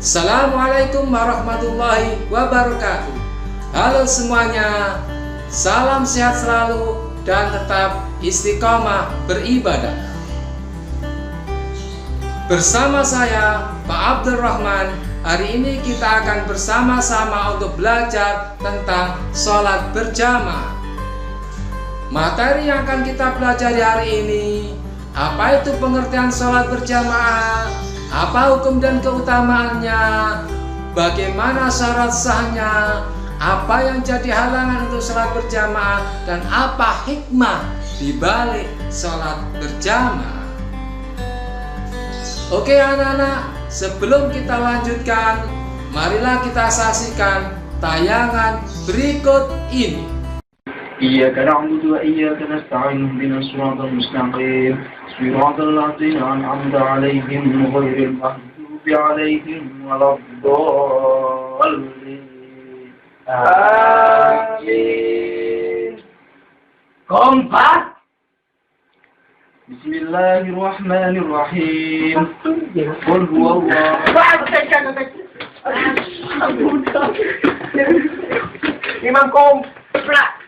Assalamualaikum warahmatullahi wabarakatuh. Halo semuanya, salam sehat selalu dan tetap istiqomah beribadah. Bersama saya Pak Abdul Rahman, hari ini kita akan bersama-sama untuk belajar tentang sholat berjamaah. Materi yang akan kita pelajari hari ini, apa itu pengertian sholat berjamaah, apa hukum dan keutamaannya, bagaimana syarat sahnya, apa yang jadi halangan untuk sholat berjamaah, dan apa hikmah di balik sholat berjamaah. Oke anak-anak, sebelum kita lanjutkan, marilah kita saksikan tayangan berikut ini. Iyyaka na'budu wa iyyaka nasta'in ihdinas siratal mustaqim siratal ladzina an'amta 'alaihim ghairil maghdubi 'alaihim waladdallin. Amin. Kompak. Bismillahirrahmanirrahim. Qul huwallahu. Imam kompak.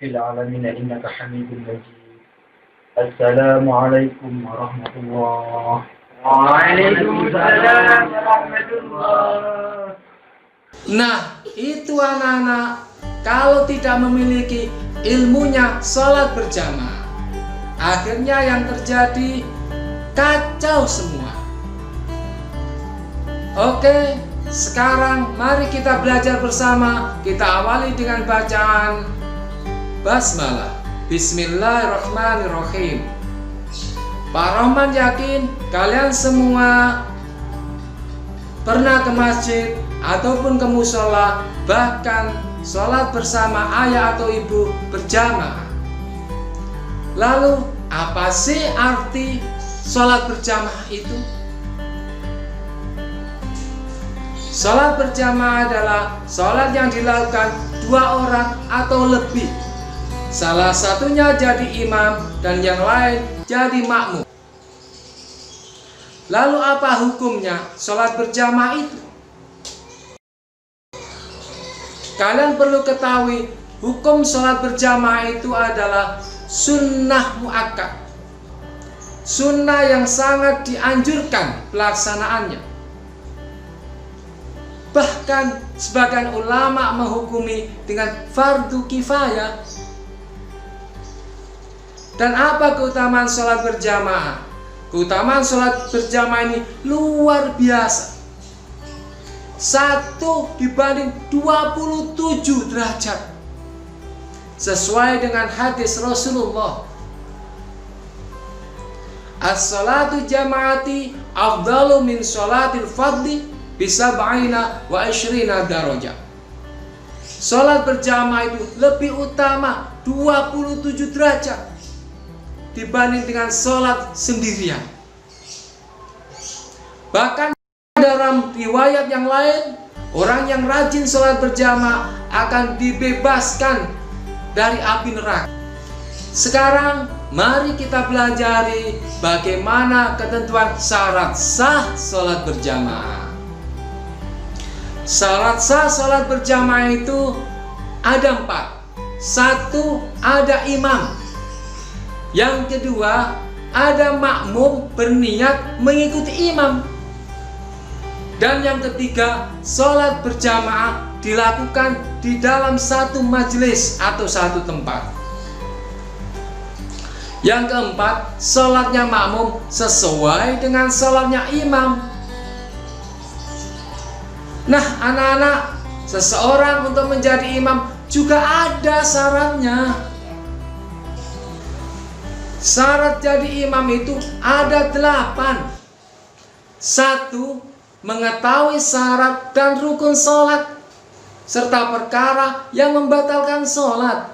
Fil alamin innaka hamidun majid. Assalamualaikum warahmatullahi wabarakatuh. Waalaikumsalam warahmatullahi. Nah, itu anak-anak, kalau tidak memiliki ilmunya sholat berjamaah, akhirnya yang terjadi kacau semua. Oke, sekarang mari kita belajar bersama. Kita awali dengan bacaan basmalah. Bismillahirrahmanirrahim. Pak Rahman yakin kalian semua pernah ke masjid ataupun ke musola, bahkan sholat bersama ayah atau ibu berjamaah. Lalu apa sih arti sholat berjamaah itu? Sholat berjamaah adalah sholat yang dilakukan dua orang atau lebih. Salah satunya jadi imam dan yang lain jadi makmum. Lalu apa hukumnya sholat berjamaah itu? Kalian perlu ketahui, hukum sholat berjamaah itu adalah sunnah muakkad, sunnah yang sangat dianjurkan pelaksanaannya. Bahkan sebagian ulama menghukumi dengan fardu kifayah. Dan apa keutamaan sholat berjamaah? Keutamaan sholat berjamaah ini luar biasa. 1 dibanding 27 derajat. Sesuai dengan hadis Rasulullah. As-salatu jama'ati afdalu min sholatil fadli bisab'ina wa ishrina darajah. Sholat berjamaah itu lebih utama 27 derajat dibanding dengan sholat sendirian. Bahkan dalam riwayat yang lain, orang yang rajin sholat berjamaah akan dibebaskan dari api neraka. Sekarang mari kita pelajari bagaimana ketentuan syarat sah sholat berjamaah. Syarat sah sholat berjamaah itu ada 4. 1, ada imam. Yang kedua, ada makmum berniat mengikuti imam. Dan yang ketiga, sholat berjamaah dilakukan di dalam satu majelis atau satu tempat. Yang keempat, sholatnya makmum sesuai dengan sholatnya imam. Nah anak-anak, seseorang untuk menjadi imam juga ada syaratnya. Syarat jadi imam itu ada 8. 1, mengetahui syarat dan rukun sholat serta perkara yang membatalkan sholat.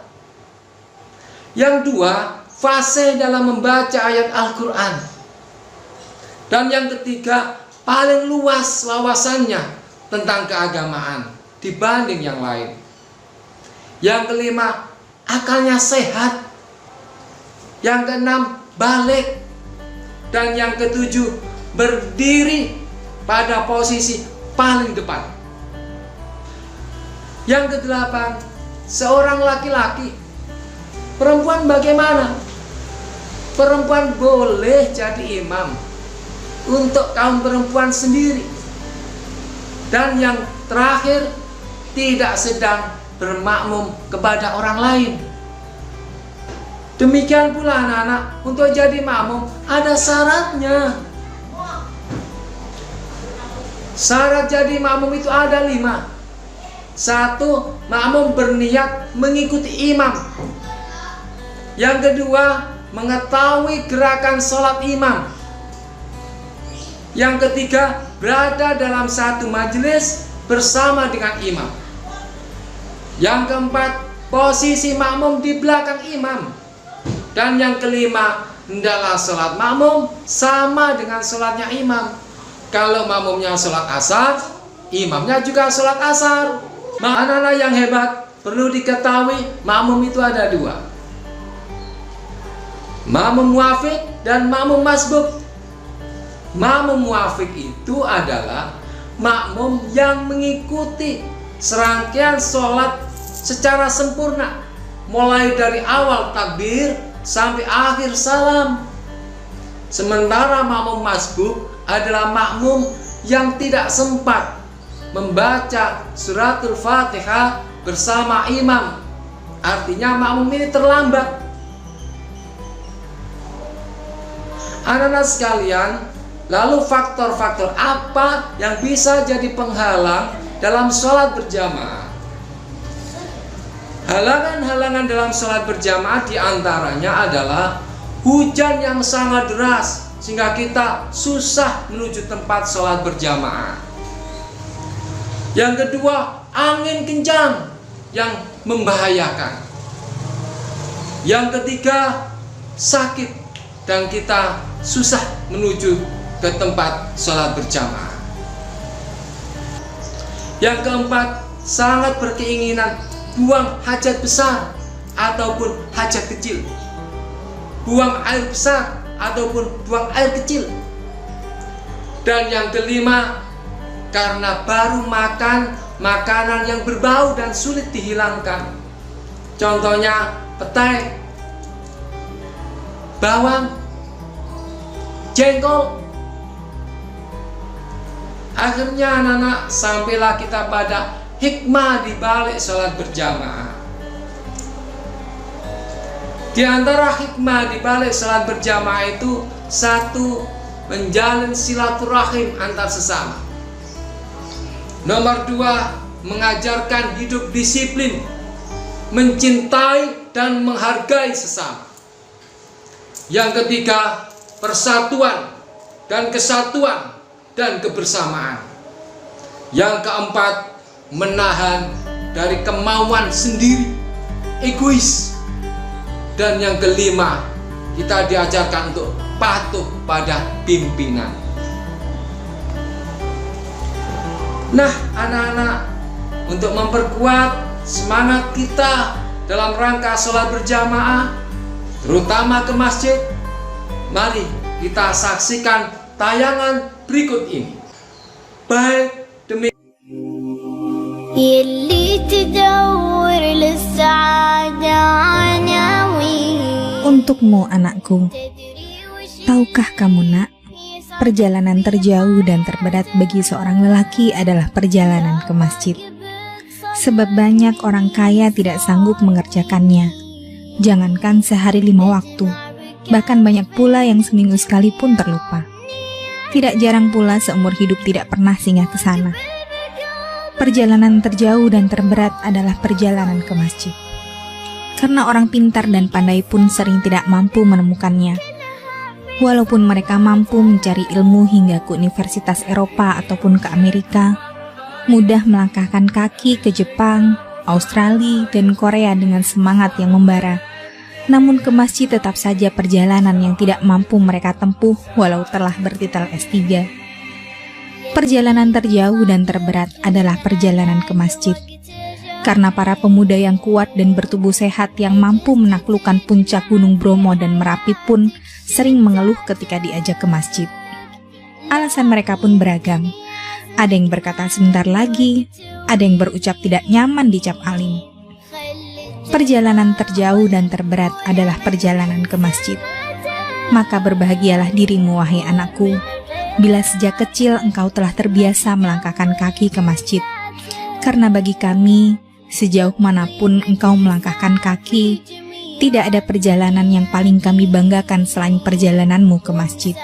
Yang 2, fasih dalam membaca ayat Al-Quran. Dan yang ketiga, paling luas wawasannya tentang keagamaan dibanding yang lain. Yang kelima, akalnya sehat. Yang keenam, balik. Dan yang ketujuh, berdiri pada posisi paling depan. Yang kedelapan, seorang laki-laki. Perempuan bagaimana? Perempuan boleh jadi imam untuk kaum perempuan sendiri. Dan yang terakhir, tidak sedang bermakmum kepada orang lain. Demikian pula anak-anak, untuk jadi makmum ada syaratnya. Syarat jadi makmum itu ada 5. 1. Makmum berniat mengikuti imam. Yang kedua, mengetahui gerakan sholat imam. Yang ketiga, berada dalam satu majelis bersama dengan imam. Yang keempat, posisi makmum di belakang imam. Dan yang kelima, hendaklah sholat makmum sama dengan sholatnya imam. Kalau makmumnya sholat asar, imamnya juga sholat asar. Anak-anak yang hebat, perlu diketahui makmum itu ada 2. Makmum muafiq dan makmum masbuk. Makmum muafiq itu adalah makmum yang mengikuti serangkaian sholat secara sempurna, mulai dari awal takbir sampai akhir salam. Sementara makmum masbuk adalah makmum yang tidak sempat membaca suratul Fatihah bersama imam. Artinya makmum ini terlambat. Anak-anak sekalian, lalu faktor-faktor apa yang bisa jadi penghalang dalam sholat berjamaah? Halangan-halangan dalam sholat berjamaah diantaranya adalah hujan yang sangat deras sehingga kita susah menuju tempat sholat berjamaah. Yang kedua, angin kencang yang membahayakan. Yang ketiga, sakit dan kita susah menuju ke tempat sholat berjamaah. Yang keempat, sangat berkeinginan buang hajat besar ataupun hajat kecil, buang air besar ataupun buang air kecil. Dan yang kelima, karena baru makan makanan yang berbau dan sulit dihilangkan. Contohnya petai, bawang, jengkol. Akhirnya anak-anak, sampailah kita pada hikmah di balik sholat berjamaah. Di antara hikmah di balik sholat berjamaah itu, 1. Menjalin silaturahim antar sesama. Nomor 2, mengajarkan hidup disiplin, mencintai dan menghargai sesama. Yang ketiga, persatuan dan kesatuan dan kebersamaan. Yang keempat, menahan dari kemauan sendiri, egois. Dan yang kelima, kita diajarkan untuk patuh pada pimpinan. Nah, anak-anak, untuk memperkuat semangat kita dalam rangka sholat berjamaah, terutama ke masjid, mari kita saksikan tayangan berikut ini. Baik, demi يلي تدور للسعادة عناوين. Untukmu anakku, tahukah kamu nak, perjalanan terjauh dan terberat bagi seorang lelaki adalah perjalanan ke masjid. Sebab banyak orang kaya tidak sanggup mengerjakannya. Jangankan sehari 5 waktu, bahkan banyak pula yang seminggu sekali pun terlupa. Tidak jarang pula seumur hidup tidak pernah singgah ke sana. Perjalanan terjauh dan terberat adalah perjalanan ke masjid. Karena orang pintar dan pandai pun sering tidak mampu menemukannya. Walaupun mereka mampu mencari ilmu hingga ke Universitas Eropa ataupun ke Amerika, mudah melangkahkan kaki ke Jepang, Australia, dan Korea dengan semangat yang membara. Namun ke masjid tetap saja perjalanan yang tidak mampu mereka tempuh walau telah bertitel S3. Perjalanan terjauh dan terberat adalah perjalanan ke masjid. Karena para pemuda yang kuat dan bertubuh sehat yang mampu menaklukkan puncak Gunung Bromo dan Merapi pun sering mengeluh ketika diajak ke masjid. Alasan mereka pun beragam. Ada yang berkata sebentar lagi, ada yang berucap tidak nyaman dicap alim. Perjalanan terjauh dan terberat adalah perjalanan ke masjid. Maka berbahagialah dirimu, wahai anakku, bila sejak kecil engkau telah terbiasa melangkahkan kaki ke masjid. Karena bagi kami, sejauh manapun engkau melangkahkan kaki, tidak ada perjalanan yang paling kami banggakan selain perjalananmu ke masjid.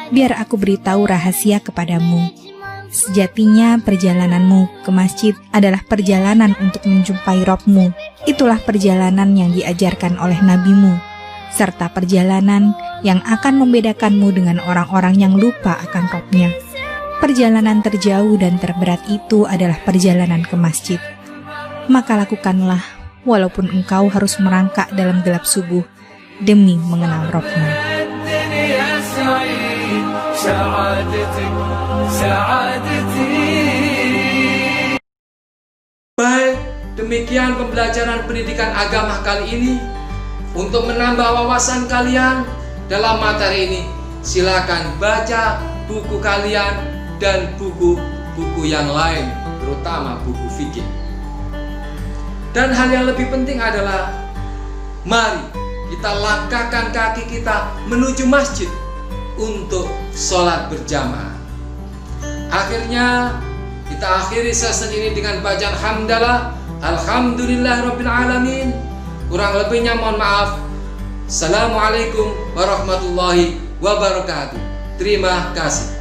Biar aku beritahu rahasia kepadamu. Sejatinya perjalananmu ke masjid adalah perjalanan untuk menjumpai Rabb-mu. Itulah perjalanan yang diajarkan oleh nabimu, serta perjalanan yang akan membedakanmu dengan orang-orang yang lupa akan Rabb-nya. Perjalanan terjauh dan terberat itu adalah perjalanan ke masjid. Maka lakukanlah, walaupun engkau harus merangkak dalam gelap subuh demi mengenal Rabb-mu. Baik, demikian pembelajaran pendidikan agama kali ini. Untuk menambah wawasan kalian dalam materi ini, silakan baca buku kalian dan buku-buku yang lain, terutama buku fikih. Dan hal yang lebih penting adalah, mari kita langkahkan kaki kita menuju masjid untuk sholat berjamaah. Akhirnya kita akhiri sesi ini dengan bacaan hamdalah, alhamdulillahirabbil alamin. Kurang lebihnya mohon maaf. Assalamualaikum warahmatullahi wabarakatuh. Terima kasih.